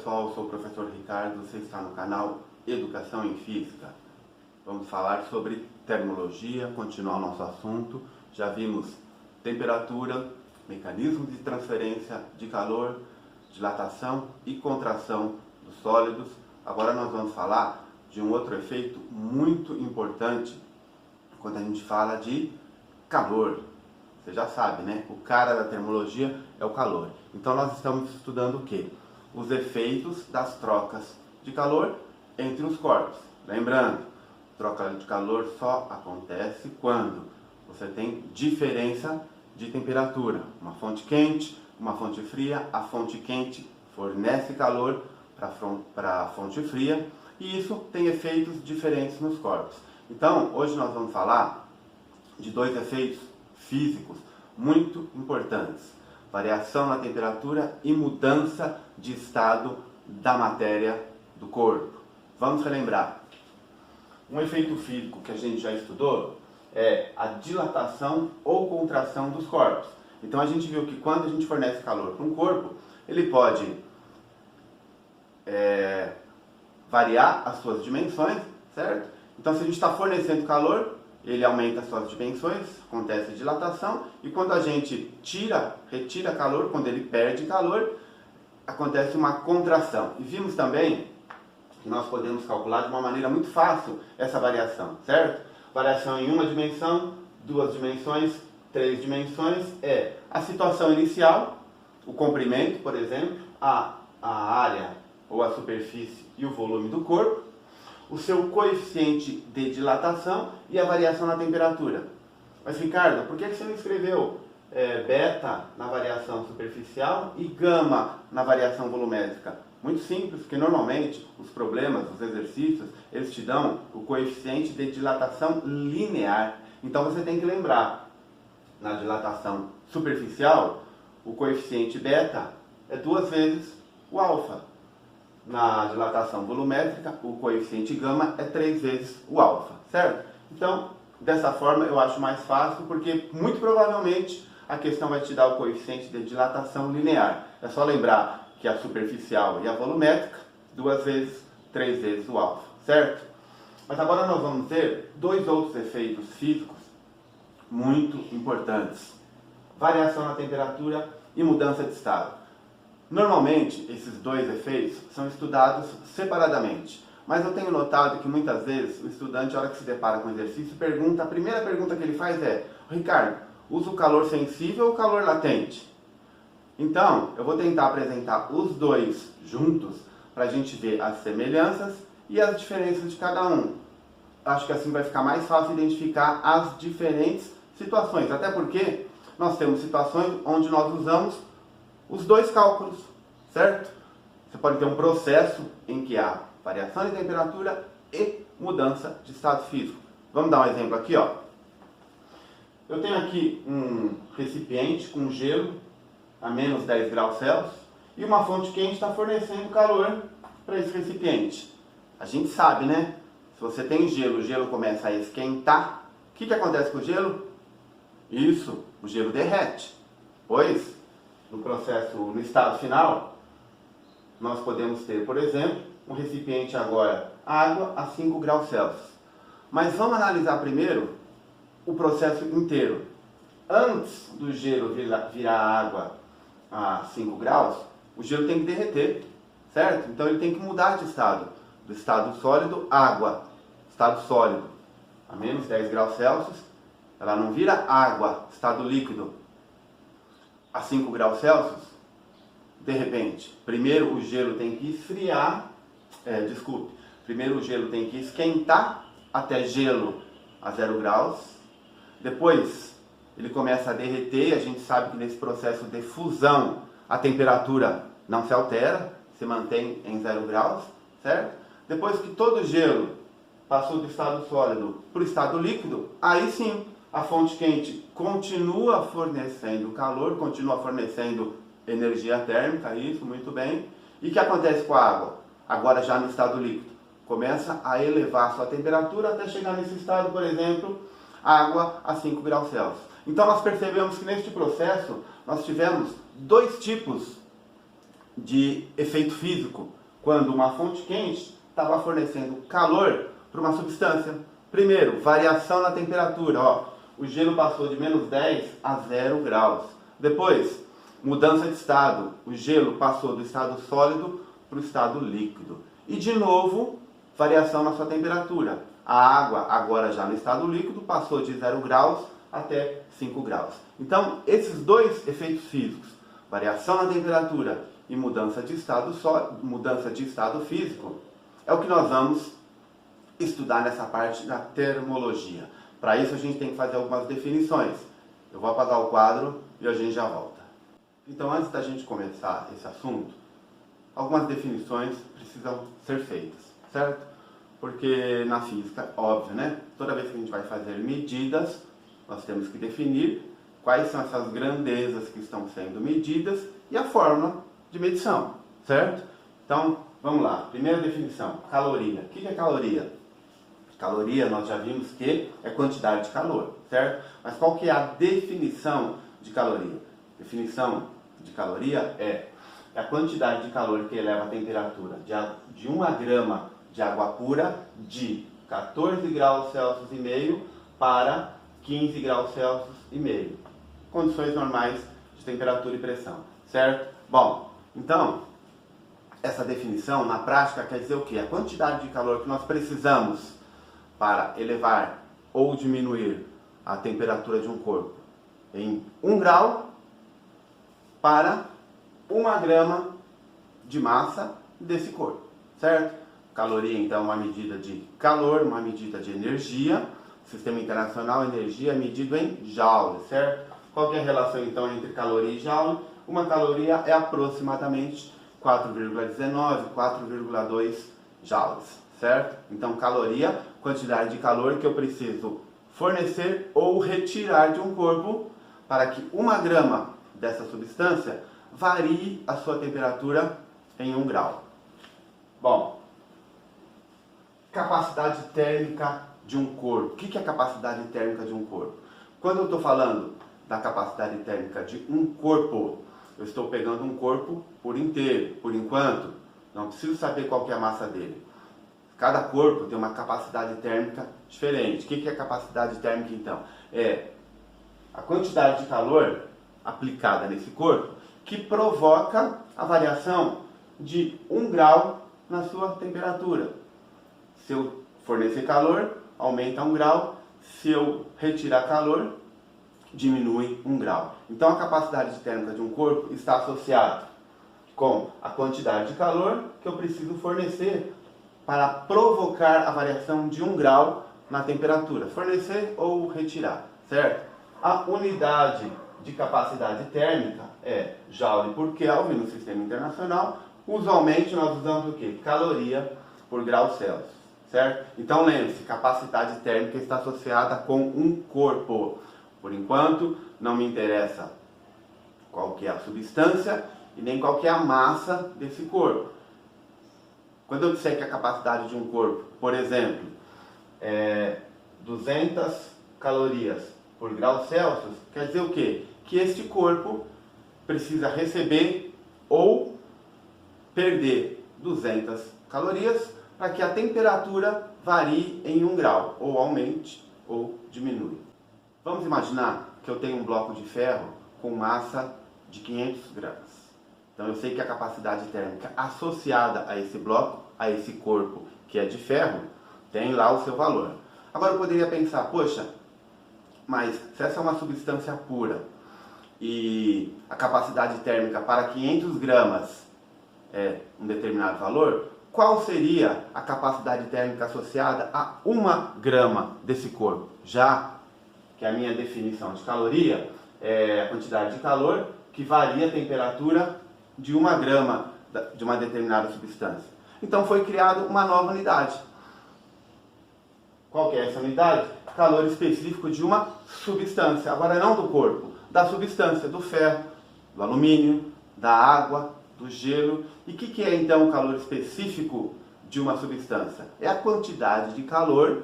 pessoal, eu sou o professor Ricardo, você está no canal Educação em Física. Vamos falar sobre termologia, continuar o nosso assunto. Já vimos temperatura, mecanismos de transferência de calor, dilatação e contração dos sólidos. Agora nós vamos falar de um outro efeito muito importante quando a gente fala de calor. Você já sabe, né? O cara da termologia é o calor. Então nós estamos estudando o quê? Os efeitos das trocas de calor entre os corpos. Lembrando, troca de calor só acontece quando você tem diferença de temperatura. Uma fonte quente, uma fonte fria. A fonte quente fornece calor para a fonte fria e isso tem efeitos diferentes nos corpos. Então, hoje nós vamos falar de dois efeitos físicos muito importantes: variação na temperatura e mudança de estado da matéria do corpo. Vamos relembrar. Um efeito físico que a gente já estudou é a dilatação ou contração dos corpos. Então a gente viu que quando a gente fornece calor para um corpo, ele pode variar as suas dimensões, certo? Então se a gente está fornecendo calor, ele aumenta as suas dimensões, acontece a dilatação, e quando a gente retira calor, quando ele perde calor, acontece uma contração. E vimos também que nós podemos calcular de uma maneira muito fácil essa variação, certo? Variação em uma dimensão, duas dimensões, três dimensões é a situação inicial, o comprimento, por exemplo, a área ou a superfície e o volume do corpo, o seu coeficiente de dilatação e a variação na temperatura. Mas Ricardo, por que você não escreveu beta na variação superficial e gama na variação volumétrica? Muito simples, porque normalmente os problemas, os exercícios, eles te dão o coeficiente de dilatação linear. Então você tem que lembrar, na dilatação superficial, o coeficiente beta é 2 vezes o alfa. Na dilatação volumétrica, o coeficiente gama é 3 vezes o alfa, certo? Então, dessa forma eu acho mais fácil, porque muito provavelmente a questão vai te dar o coeficiente de dilatação linear. É só lembrar que a superficial e a volumétrica, 2 vezes, 3 vezes o alfa, certo? Mas agora nós vamos ter dois outros efeitos físicos muito importantes: variação na temperatura e mudança de estado. Normalmente, esses dois efeitos são estudados separadamente, mas eu tenho notado que muitas vezes o estudante, na hora que se depara com o exercício, a primeira pergunta que ele faz é: Ricardo, usa o calor sensível ou o calor latente? Então, eu vou tentar apresentar os dois juntos para a gente ver as semelhanças e as diferenças de cada um. Acho que assim vai ficar mais fácil identificar as diferentes situações, até porque nós temos situações onde nós usamos os dois cálculos, certo? Você pode ter um processo em que há variação de temperatura e mudança de estado físico. Vamos dar um exemplo aqui, ó. Eu tenho aqui um recipiente com gelo a menos 10 graus Celsius e uma fonte quente está fornecendo calor para esse recipiente. A gente sabe, né? Se você tem gelo, o gelo começa a esquentar. O que acontece com o gelo? Isso, o gelo derrete. Pois, no estado final, nós podemos ter, por exemplo, um recipiente agora, água a 5 graus Celsius. Mas vamos analisar primeiro o processo inteiro. Antes do gelo virar água a 5 graus, o gelo tem que derreter, certo? Então ele tem que mudar de estado, do estado sólido, água, estado sólido, a menos 10 graus Celsius, ela não vira água, estado líquido, a 5 graus Celsius. De repente, primeiro o gelo tem que esfriar, primeiro o gelo tem que esquentar até gelo a 0 graus, depois ele começa a derreter. A gente sabe que nesse processo de fusão a temperatura não se altera, se mantém em 0 graus, certo? Depois que todo o gelo passou do estado sólido para o estado líquido, aí sim a fonte quente continua fornecendo calor, continua fornecendo energia térmica, isso, muito bem. E o que acontece com a água? Agora já no estado líquido, começa a elevar a sua temperatura até chegar nesse estado, por exemplo, água a 5 graus Celsius. Então nós percebemos que neste processo nós tivemos dois tipos de efeito físico, quando uma fonte quente estava fornecendo calor para uma substância. Primeiro, variação na temperatura. Ó, o gelo passou de menos 10 a 0 graus. Depois, mudança de estado. O gelo passou do estado sólido para o estado líquido. E de novo, variação na sua temperatura. A água, agora já no estado líquido, passou de 0 graus até 5 graus. Então, esses dois efeitos físicos, variação na temperatura e mudança de estado físico, é o que nós vamos estudar nessa parte da termologia. Para isso, a gente tem que fazer algumas definições. Eu vou apagar o quadro e a gente já volta. Então, antes da gente começar esse assunto, algumas definições precisam ser feitas, certo? Porque na física, óbvio, né? Toda vez que a gente vai fazer medidas, nós temos que definir quais são essas grandezas que estão sendo medidas e a fórmula de medição, certo? Então, vamos lá. Primeira definição, caloria. O que é caloria? Caloria, nós já vimos que é quantidade de calor, certo? Mas qual que é a definição de caloria? Definição de caloria é a quantidade de calor que eleva a temperatura de 1 grama de água pura de 14 graus Celsius e meio para 15 graus Celsius e meio. Condições normais de temperatura e pressão, certo? Bom, então, essa definição na prática quer dizer o quê? A quantidade de calor que nós precisamos para elevar ou diminuir a temperatura de um corpo em 1 grau para 1 grama de massa desse corpo, certo? Caloria, então, é uma medida de calor, uma medida de energia. Sistema Internacional, energia é medido em joule, certo? Qual que é a relação, então, entre caloria e joule? Uma caloria é aproximadamente 4,19, 4,2 joules, certo? Então, caloria, quantidade de calor que eu preciso fornecer ou retirar de um corpo para que 1 grama dessa substância varie a sua temperatura em 1 grau. Bom, capacidade térmica de um corpo. O que é a capacidade térmica de um corpo? Quando eu estou falando da capacidade térmica de um corpo, eu estou pegando um corpo por inteiro, por enquanto. Não preciso saber qual que é a massa dele. Cada corpo tem uma capacidade térmica diferente. O que é a capacidade térmica, então? É a quantidade de calor aplicada nesse corpo que provoca a variação de 1 grau na sua temperatura. Se eu fornecer calor, aumenta 1 grau. Se eu retirar calor, diminui 1 grau. Então, a capacidade térmica de um corpo está associada com a quantidade de calor que eu preciso fornecer para provocar a variação de 1 grau na temperatura. Fornecer ou retirar, certo? A unidade de capacidade térmica é joule por Kelvin no Sistema Internacional. Usualmente, nós usamos o quê? Caloria por grau Celsius, certo? Então, lembre-se, capacidade térmica está associada com um corpo. Por enquanto, não me interessa qual que é a substância e nem qual que é a massa desse corpo. Quando eu disser que a capacidade de um corpo, por exemplo, é 200 calorias por grau Celsius, quer dizer o quê? Que este corpo precisa receber ou perder 200 calorias para que a temperatura varie em 1 grau, ou aumente ou diminui. Vamos imaginar que eu tenho um bloco de ferro com massa de 500 gramas. Então eu sei que a capacidade térmica associada a esse bloco, a esse corpo que é de ferro, tem lá o seu valor. Agora eu poderia pensar, poxa, mas se essa é uma substância pura e a capacidade térmica para 500 gramas é um determinado valor, qual seria a capacidade térmica associada a 1 grama desse corpo? Já que a minha definição de caloria é a quantidade de calor que varia a temperatura de 1 grama de uma determinada substância. Então foi criada uma nova unidade. Qual que é essa unidade? Calor específico de uma substância. Agora não do corpo, da substância, do ferro, do alumínio, da água, do gelo. E o que é então o calor específico de uma substância? É a quantidade de calor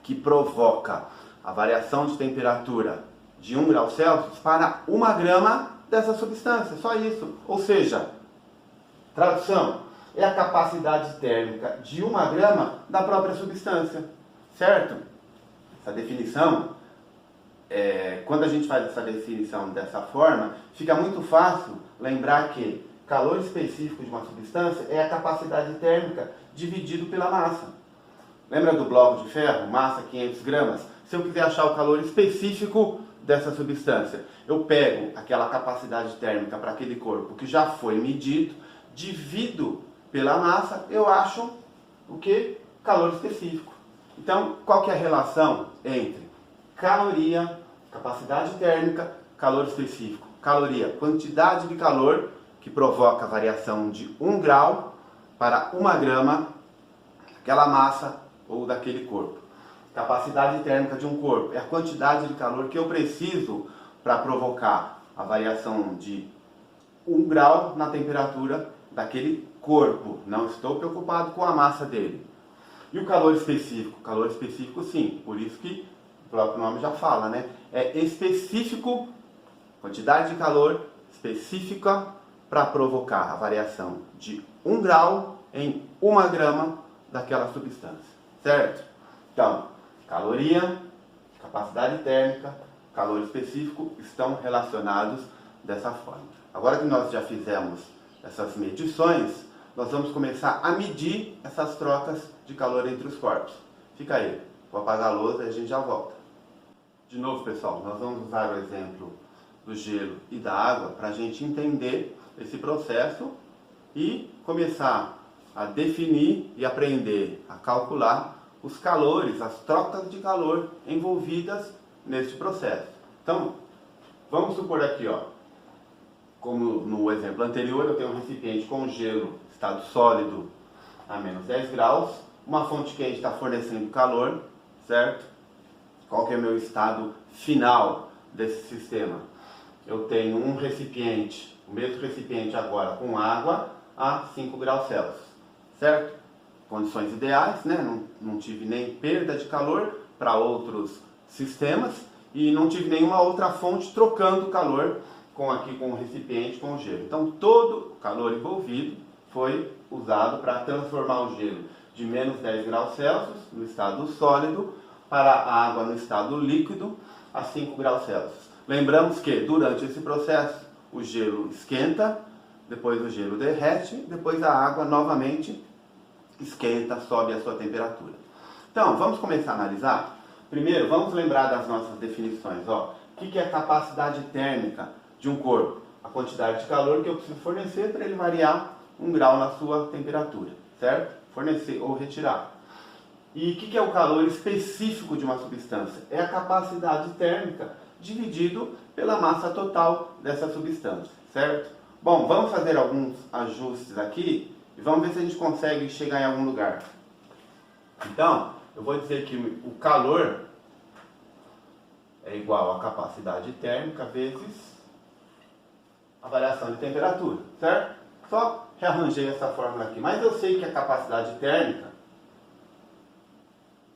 que provoca a variação de temperatura de 1 grau Celsius para 1 grama dessa substância, só isso. Ou seja, Tradução: é a capacidade térmica de 1 grama da própria substância, certo? Essa definição, quando a gente faz essa definição dessa forma, fica muito fácil lembrar que calor específico de uma substância é a capacidade térmica dividido pela massa. Lembra do bloco de ferro? Massa 500 gramas. Se eu quiser achar o calor específico dessa substância, eu pego aquela capacidade térmica para aquele corpo que já foi medido, divido pela massa, eu acho o que? Calor específico. Então, qual que é a relação entre caloria, capacidade térmica, calor específico? Caloria, quantidade de calor que provoca variação de 1 grau para 1 grama daquela massa ou daquele corpo. Capacidade térmica de um corpo é a quantidade de calor que eu preciso para provocar a variação de 1 grau na temperatura daquele corpo. Não estou preocupado com a massa dele. E o calor específico? Calor específico, sim. Por isso que o próprio nome já fala, né? É específico, quantidade de calor específica para provocar a variação de 1 grau em 1 grama daquela substância, certo? Então, caloria, capacidade térmica, calor específico estão relacionados dessa forma. Agora que nós já fizemos essas medições, nós vamos começar a medir essas trocas de calor entre os corpos. Fica aí, vou apagar a lousa e a gente já volta. De novo, pessoal, nós vamos usar o exemplo do gelo e da água para a gente entender esse processo e começar a definir e aprender a calcular os calores, as trocas de calor envolvidas neste processo. Então, vamos supor aqui, ó, como no exemplo anterior, eu tenho um recipiente com gelo, estado sólido a menos 10 graus, uma fonte quente está fornecendo calor, certo? Qual que é o meu estado final desse sistema? Eu tenho um recipiente, o mesmo recipiente agora com água a 5 graus Celsius, certo? Condições ideais, né? Não tive nem perda de calor para outros sistemas e não tive nenhuma outra fonte trocando calor com o recipiente com o gelo. Então todo o calor envolvido foi usado para transformar o gelo de menos 10 graus Celsius no estado sólido para a água no estado líquido a 5 graus Celsius. Lembramos que durante esse processo o gelo esquenta, depois o gelo derrete, depois a água novamente esquenta, sobe a sua temperatura. Então, vamos começar a analisar? Primeiro, vamos lembrar das nossas definições. O que é a capacidade térmica de um corpo? A quantidade de calor que eu preciso fornecer para ele variar 1 grau na sua temperatura, certo? Fornecer ou retirar. E o que é o calor específico de uma substância? É a capacidade térmica dividido pela massa total dessa substância, certo? Bom, vamos fazer alguns ajustes aqui e vamos ver se a gente consegue chegar em algum lugar. Então, eu vou dizer que o calor é igual a capacidade térmica vezes a variação de temperatura, certo? Só rearranjei essa fórmula aqui, mas eu sei que a capacidade térmica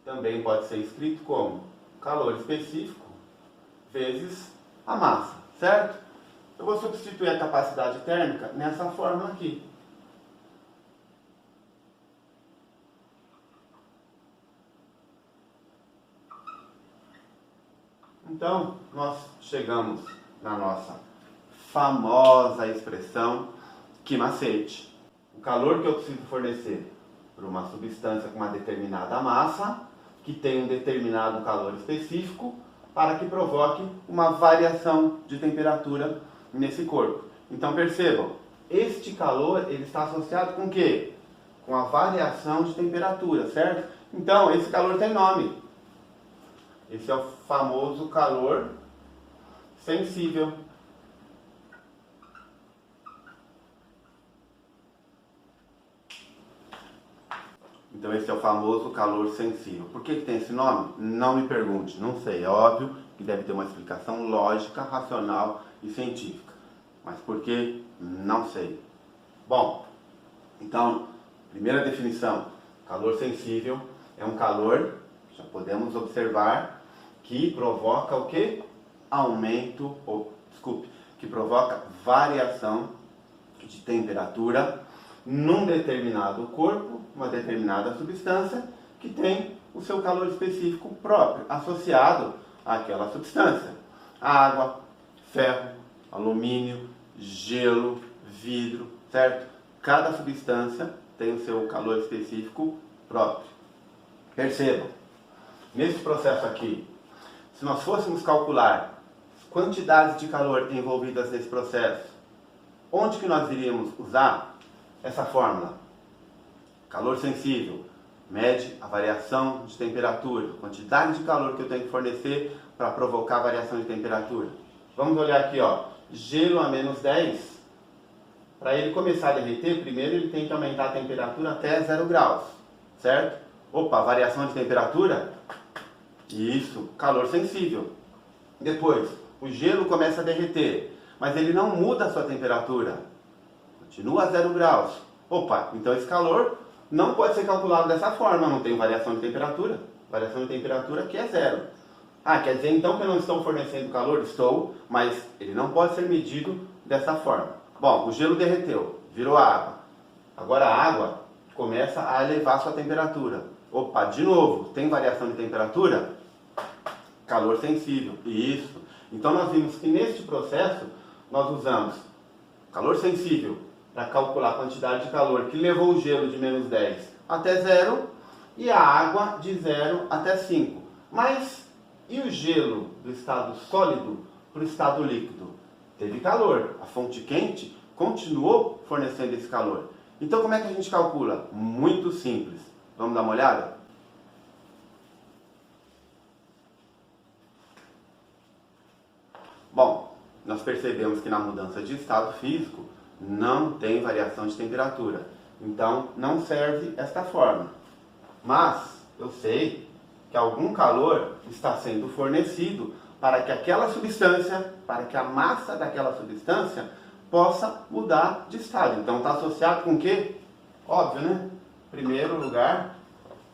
também pode ser escrito como calor específico vezes a massa, certo? Eu vou substituir a capacidade térmica nessa fórmula aqui. Então, nós chegamos na nossa famosa expressão Q-macete. O calor que eu preciso fornecer para uma substância com uma determinada massa, que tem um determinado calor específico, para que provoque uma variação de temperatura nesse corpo. Então percebam, este calor ele está associado com o quê? Com a variação de temperatura, certo? Então esse calor tem nome. Esse é o famoso calor sensível. Então esse é o famoso calor sensível. Por que tem esse nome? Não me pergunte, não sei. É óbvio que deve ter uma explicação lógica, racional e científica. Mas por que? Não sei. Bom, então, primeira definição. Calor sensível é um calor, já podemos observar, que provoca o quê? Que provoca variação de temperatura num determinado corpo, uma determinada substância, que tem o seu calor específico próprio, associado àquela substância. Água, ferro, alumínio, gelo, vidro, certo? Cada substância tem o seu calor específico próprio. Percebam, nesse processo aqui, se nós fôssemos calcular as quantidades de calor envolvidas nesse processo, onde que nós iríamos usar essa fórmula? Calor sensível mede a variação de temperatura, a quantidade de calor que eu tenho que fornecer para provocar a variação de temperatura. Vamos olhar aqui, ó, gelo a menos 10. Para ele começar a derreter, primeiro ele tem que aumentar a temperatura até 0 graus, certo? Opa, variação de temperatura? Isso, calor sensível. Depois, o gelo começa a derreter, mas ele não muda a sua temperatura. Continua a 0 graus. Opa, então esse calor não pode ser calculado dessa forma, não tem variação de temperatura. Variação de temperatura aqui é 0. Ah, quer dizer então que eu não estou fornecendo calor? Estou, mas ele não pode ser medido dessa forma. Bom, o gelo derreteu, virou água. Agora a água começa a elevar sua temperatura. Opa, de novo, tem variação de temperatura? Calor sensível, isso. Então nós vimos que neste processo nós usamos calor sensível para calcular a quantidade de calor que levou o gelo de menos 10 até 0 e a água de 0 até 5. Mas e o gelo do estado sólido para o estado líquido? Teve calor, a fonte quente continuou fornecendo esse calor. Então como é que a gente calcula? Muito simples. Vamos dar uma olhada? Bom, nós percebemos que na mudança de estado físico não tem variação de temperatura. Então não serve esta fórmula. Mas eu sei que algum calor está sendo fornecido para que aquela substância, para que a massa daquela substância possa mudar de estado. Então está associado com o quê? Óbvio, né? Em primeiro lugar,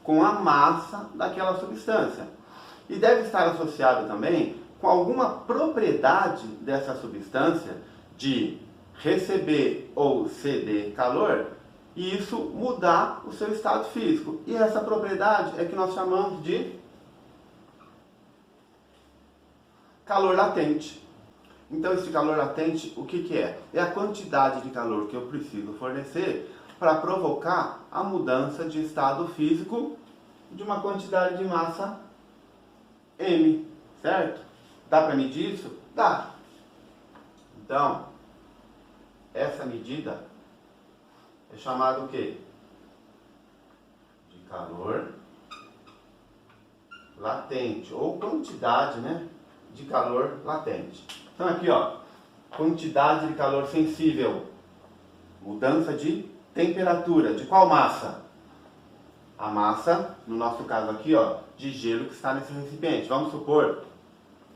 com a massa daquela substância. E deve estar associado também com alguma propriedade dessa substância de receber ou ceder calor e isso mudar o seu estado físico. E essa propriedade é que nós chamamos de calor latente. Então, esse calor latente, o que é? É a quantidade de calor que eu preciso fornecer para provocar a mudança de estado físico de uma quantidade de massa M, certo? Dá para medir isso? Dá. Então, essa medida é chamada o quê? De calor latente, ou quantidade, né, de calor latente. Então aqui, ó, quantidade de calor sensível, mudança de temperatura, de qual massa? A massa, no nosso caso aqui, ó, de gelo que está nesse recipiente. Vamos supor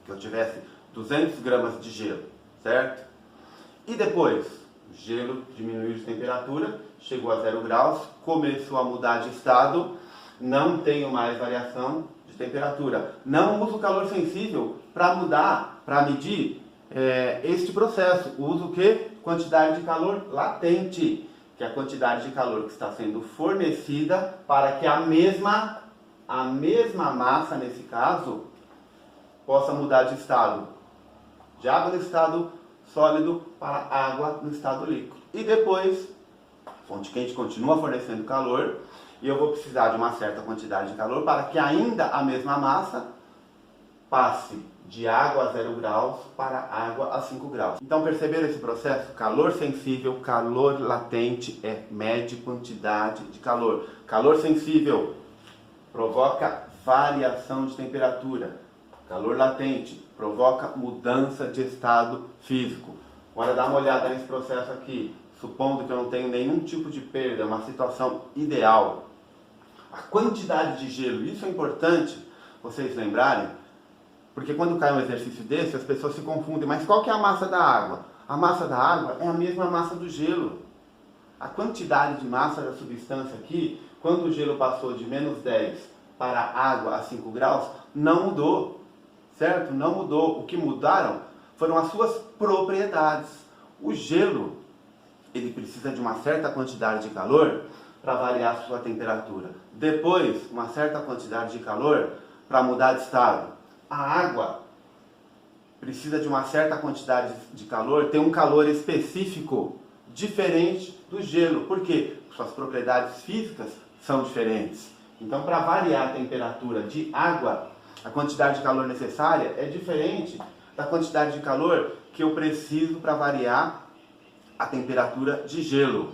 que eu tivesse 200 gramas de gelo, certo? E depois, o gelo diminuiu de temperatura, chegou a 0 graus, começou a mudar de estado, não tenho mais variação de temperatura. Não uso calor sensível para mudar, para medir este processo. Uso o quê? Quantidade de calor latente, que é a quantidade de calor que está sendo fornecida para que a mesma massa, nesse caso, possa mudar de estado. De água no estado sólido para água no estado líquido. E depois, a fonte quente continua fornecendo calor e eu vou precisar de uma certa quantidade de calor para que ainda a mesma massa passe de água a 0 graus para água a 5 graus. Então perceberam esse processo? Calor sensível, calor latente mede quantidade de calor. Calor sensível provoca variação de temperatura. Calor latente provoca mudança de estado físico. Agora dá uma olhada nesse processo aqui. Supondo que eu não tenho nenhum tipo de perda, uma situação ideal. A quantidade de gelo, isso é importante vocês lembrarem, porque quando cai um exercício desse, as pessoas se confundem. Mas qual que é a massa da água? A massa da água é a mesma massa do gelo. A quantidade de massa da substância aqui, quando o gelo passou de menos 10 para água a 5 graus, não mudou. Certo? Não mudou. O que mudaram foram as suas propriedades. O gelo ele precisa de uma certa quantidade de calor para variar a sua temperatura. Depois, uma certa quantidade de calor para mudar de estado. A água precisa de uma certa quantidade de calor, tem um calor específico diferente do gelo. Por quê? Suas propriedades físicas são diferentes. Então, para variar a temperatura de água, a quantidade de calor necessária é diferente da quantidade de calor que eu preciso para variar a temperatura de gelo.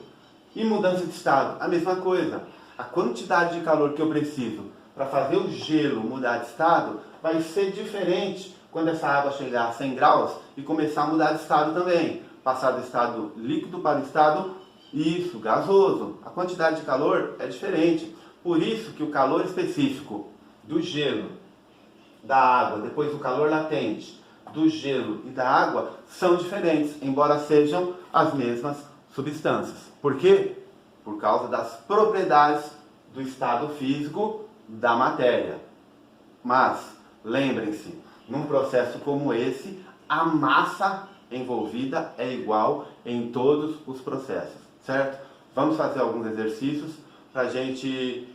E mudança de estado, a mesma coisa. A quantidade de calor que eu preciso para fazer o gelo mudar de estado vai ser diferente quando essa água chegar a 100 graus e começar a mudar de estado também. Passar do estado líquido para o estado, gasoso. A quantidade de calor é diferente. Por isso que o calor específico do gelo, da água, depois o calor latente do gelo e da água são diferentes, embora sejam as mesmas substâncias. Por quê? Por causa das propriedades do estado físico da matéria. Mas, lembrem-se, num processo como esse, a massa envolvida é igual em todos os processos, certo? Vamos fazer alguns exercícios para a gente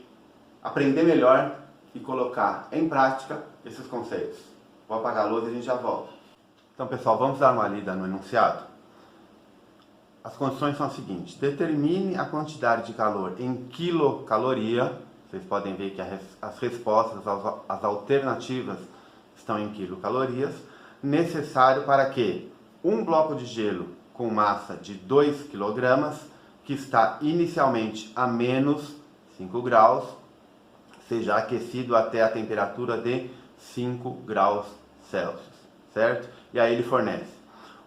aprender melhor e colocar em prática esses conceitos. Vou apagar a luz e a gente já volta. Então, pessoal, vamos dar uma lida no enunciado. As condições são as seguintes: determine a quantidade de calor em quilocaloria. Vocês podem ver que as respostas, as alternativas estão em quilocalorias. Necessário para que um bloco de gelo com massa de 2 kg, que está inicialmente a menos 5 graus, seja aquecido até a temperatura de 5 graus Celsius, certo? E aí ele fornece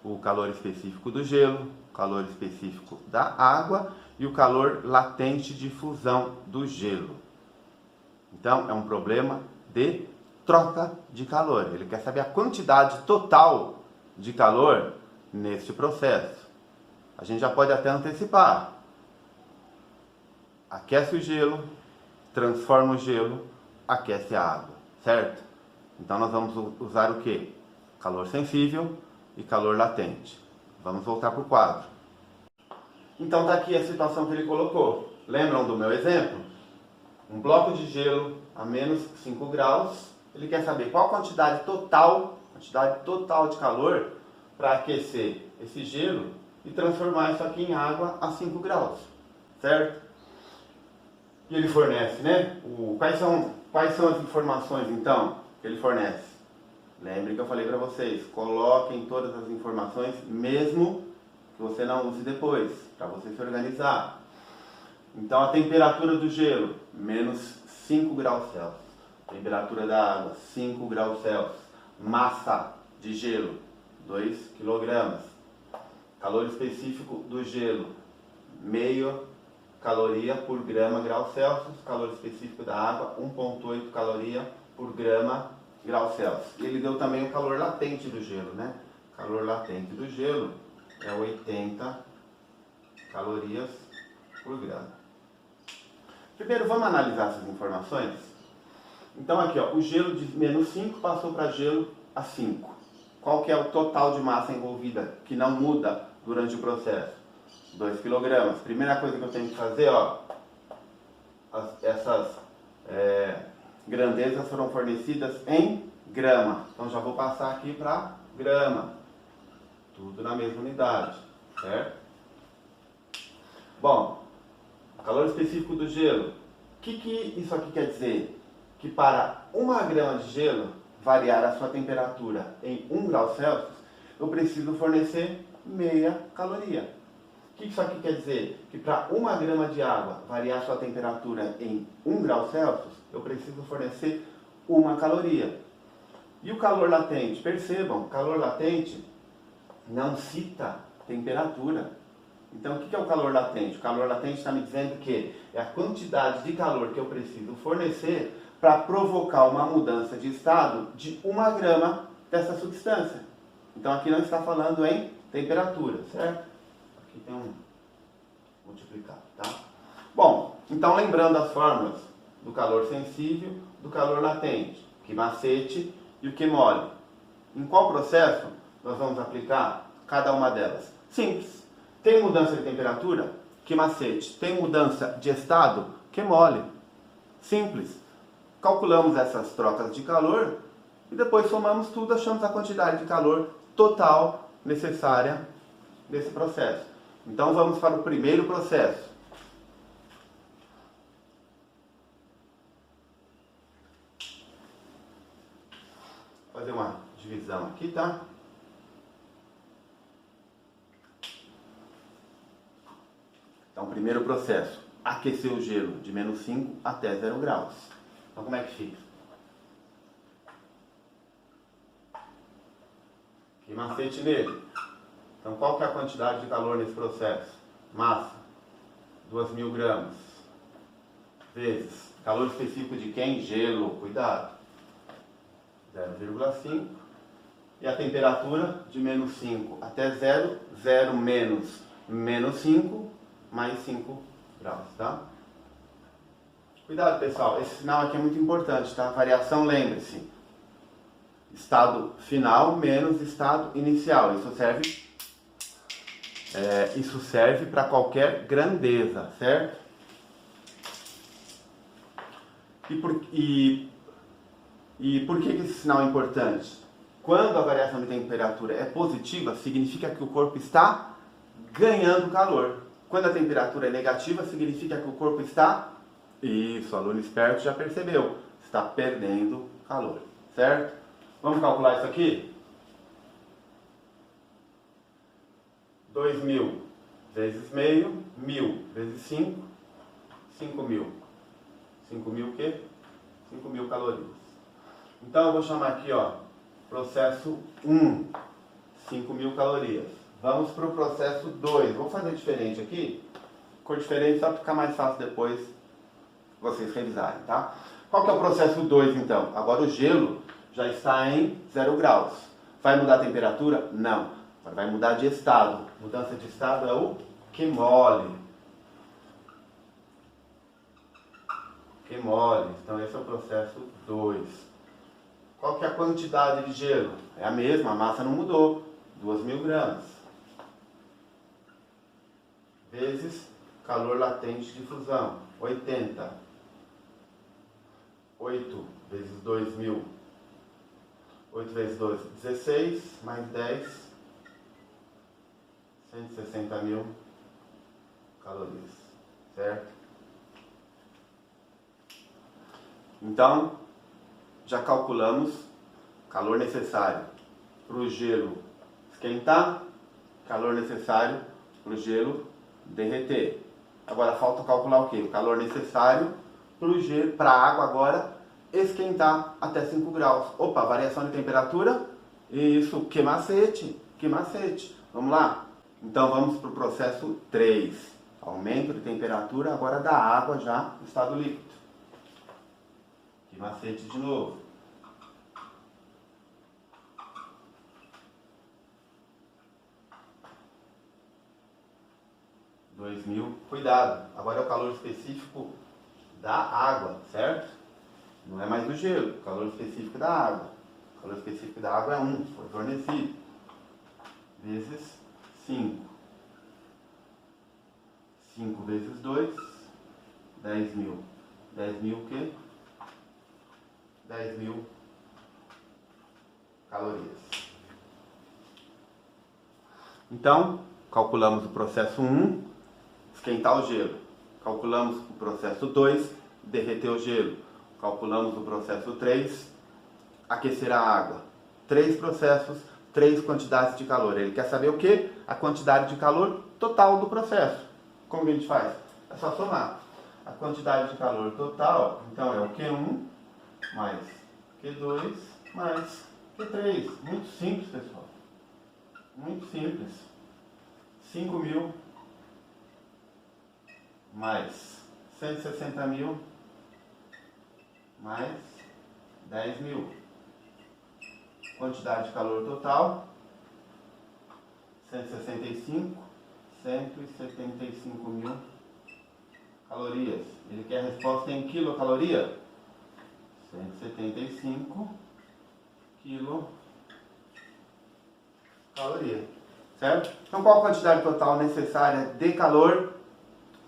o calor específico do gelo, o calor específico da água e o calor latente de fusão do gelo. Então, é um problema de troca de calor. Ele quer saber a quantidade total de calor neste processo. A gente já pode até antecipar. Aquece o gelo, transforma o gelo, aquece a água, certo? Então nós vamos usar o quê? Calor sensível e calor latente. Vamos voltar para o quadro. Então está aqui a situação que ele colocou. Lembram do meu exemplo? Um bloco de gelo a menos 5 graus. Ele quer saber qual a quantidade total de calor para aquecer esse gelo e transformar isso aqui em água a 5 graus, certo? E ele fornece, né? Quais são as informações, então, que ele fornece? Lembre que eu falei para vocês, coloquem todas as informações, mesmo que você não use depois, para você se organizar. Então, a temperatura do gelo, menos 5 graus Celsius. Temperatura da água, 5 graus Celsius. Massa de gelo, 2 kg. Calor específico do gelo, meio caloria por grama grau Celsius. Calor específico da água, 1,8 caloria por grama grau Celsius. E ele deu também o calor latente do gelo, né? Calor latente do gelo é 80 calorias por grama. Primeiro, vamos analisar essas informações? Então aqui, ó, o gelo de menos 5 passou para gelo a 5. Qual que é o total de massa envolvida que não muda durante o processo? 2 kg. Primeira coisa que eu tenho que fazer, ó, essas grandezas foram fornecidas em grama. Então já vou passar aqui para grama. Tudo na mesma unidade, certo? Bom, calor específico do gelo. O que isso aqui quer dizer? Que para 1 grama de gelo variar a sua temperatura em 1 grau Celsius, eu preciso fornecer meia caloria. O que isso aqui quer dizer? Que para 1 grama de água variar a sua temperatura em 1 grau Celsius, eu preciso fornecer 1 caloria. E o calor latente? Percebam, calor latente não cita temperatura. Então, o que é o calor latente? O calor latente está me dizendo que é a quantidade de calor que eu preciso fornecer para provocar uma mudança de estado de 1 grama dessa substância. Então, aqui não está falando em temperatura, certo? Aqui tem um multiplicado, tá? Bom, então lembrando as fórmulas do calor sensível, do calor latente, que macete e o que mole. Em qual processo nós vamos aplicar cada uma delas? Simples. Tem mudança de temperatura? Que macete. Tem mudança de estado? Que mole. Simples. Calculamos essas trocas de calor e depois somamos tudo, achamos a quantidade de calor total necessária nesse processo. Então vamos para o primeiro processo. Vou fazer uma divisão aqui, tá? Então, primeiro processo, aquecer o gelo de menos 5 até 0 graus. Então, como é que fica? Que macete nele? Então, qual que é a quantidade de calor nesse processo? Massa, 2.000 gramas, vezes, calor específico de quem? Gelo, cuidado, 0,5. E a temperatura de menos 5 até 0, 0 menos menos 5, mais 5 graus, tá? Cuidado, pessoal, esse sinal aqui é muito importante, tá? Variação, lembre-se, estado final menos estado inicial. Isso serve para qualquer grandeza, certo? E por que esse sinal é importante? Quando a variação de temperatura é positiva, significa que o corpo está ganhando calor. Quando a temperatura é negativa, significa que o corpo está... Isso, o aluno esperto já percebeu. Está perdendo calor, certo? Vamos calcular isso aqui? 2.000 vezes meio, 1.000 vezes 5, 5.000. 5.000 o quê? 5.000 calorias. Então eu vou chamar aqui, ó, processo 1, 5.000 calorias. Vamos para o processo 2. Vou fazer diferente aqui, cor diferente, só para ficar mais fácil depois vocês revisarem, tá? Qual que é o processo 2 então? Agora o gelo já está em 0 graus. Vai mudar a temperatura? Não. Agora vai mudar de estado. Mudança de estado é o que mole. Que mole. Então esse é o processo 2. Qual que é a quantidade de gelo? É a mesma, a massa não mudou. 2.000 gramas. Vezes calor latente de fusão. 80. 8 vezes 2.000. 8 vezes 2, 16. Mais 10. 160.000 calorias. Certo? Então, já calculamos calor necessário para o gelo esquentar, calor necessário para o gelo derreter. Agora falta calcular o quê? O calor necessário para a água agora esquentar até 5 graus. Opa, variação de temperatura? Isso, que macete, que macete. Vamos lá? Então vamos para o processo 3. Aumento de temperatura agora da água já no estado líquido. Que macete de novo. Cuidado, agora é o calor específico da água, certo? Não é mais do gelo, o calor específico da água. O calor específico da água é 1, foi fornecido. Vezes 5. 5 vezes 2, 10.000. 10.000 o quê? 10.000 calorias. Então, calculamos o processo 1, esquentar o gelo. Calculamos o processo 2, derreter o gelo. Calculamos o processo 3, aquecer a água. 3 processos, 3 quantidades de calor. Ele quer saber o quê? A quantidade de calor total do processo. Como que a gente faz? É só somar. A quantidade de calor total, então, é o Q1 mais Q2 mais Q3. Muito simples, pessoal. Muito simples. 5.000 mais 160.000 mais 10.000. Quantidade de calor total, 175.000 calorias. Ele quer a resposta em quilocaloria? 175 quilocaloria. certo? Então qual a quantidade total necessária de calor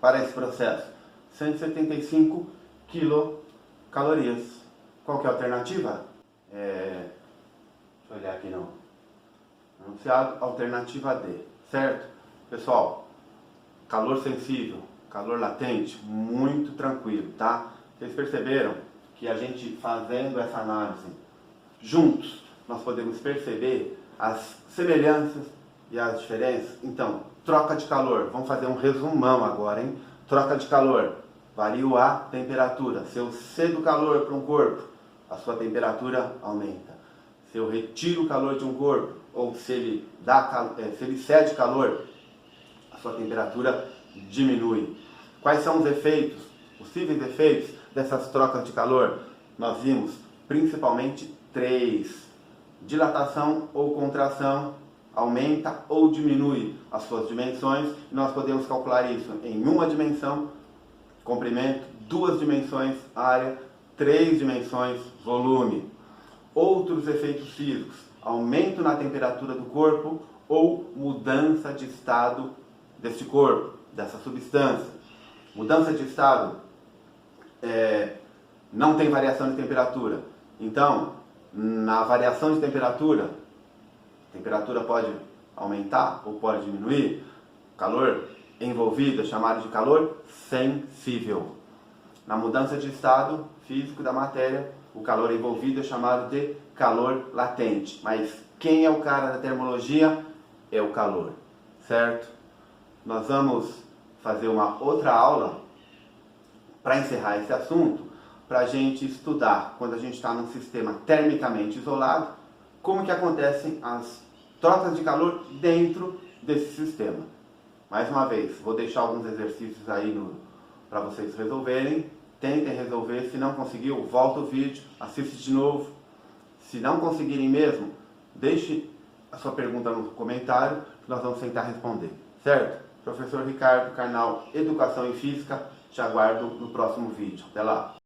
para esse processo? 175 quilocalorias. Qual que é a alternativa? Deixa eu olhar aqui no enunciado, alternativa D, certo? Pessoal, calor sensível, calor latente, muito tranquilo, tá? Vocês perceberam que a gente fazendo essa análise juntos, nós podemos perceber as semelhanças e as diferenças? Então, troca de calor, vamos fazer um resumão agora, hein? Troca de calor, vario a temperatura. Se eu cedo calor para um corpo, a sua temperatura aumenta. Se eu retiro o calor de um corpo, ou se ele cede calor, a sua temperatura diminui. Quais são os efeitos, possíveis efeitos dessas trocas de calor? Nós vimos principalmente 3. Dilatação ou contração, aumenta ou diminui as suas dimensões. Nós podemos calcular isso em uma dimensão, comprimento, 2 dimensões, área, 3 dimensões, volume. Outros efeitos físicos, aumento na temperatura do corpo ou mudança de estado deste corpo, dessa substância. Mudança de estado, não tem variação de temperatura. Então, na variação de temperatura, a temperatura pode aumentar ou pode diminuir. O calor envolvido é chamado de calor sensível. Na mudança de estado físico da matéria, o calor envolvido é chamado de calor latente. Mas quem é o cara da termologia? É o calor, certo? Nós vamos fazer uma outra aula para encerrar esse assunto, para a gente estudar, quando a gente está num sistema termicamente isolado, como que acontecem as trocas de calor dentro desse sistema. Mais uma vez, vou deixar alguns exercícios aí para vocês resolverem. Tentem resolver, se não conseguiu, volta o vídeo, assiste de novo. Se não conseguirem mesmo, deixe a sua pergunta no comentário, que nós vamos tentar responder, certo? Professor Ricardo, canal Educação em Física, te aguardo no próximo vídeo. Até lá!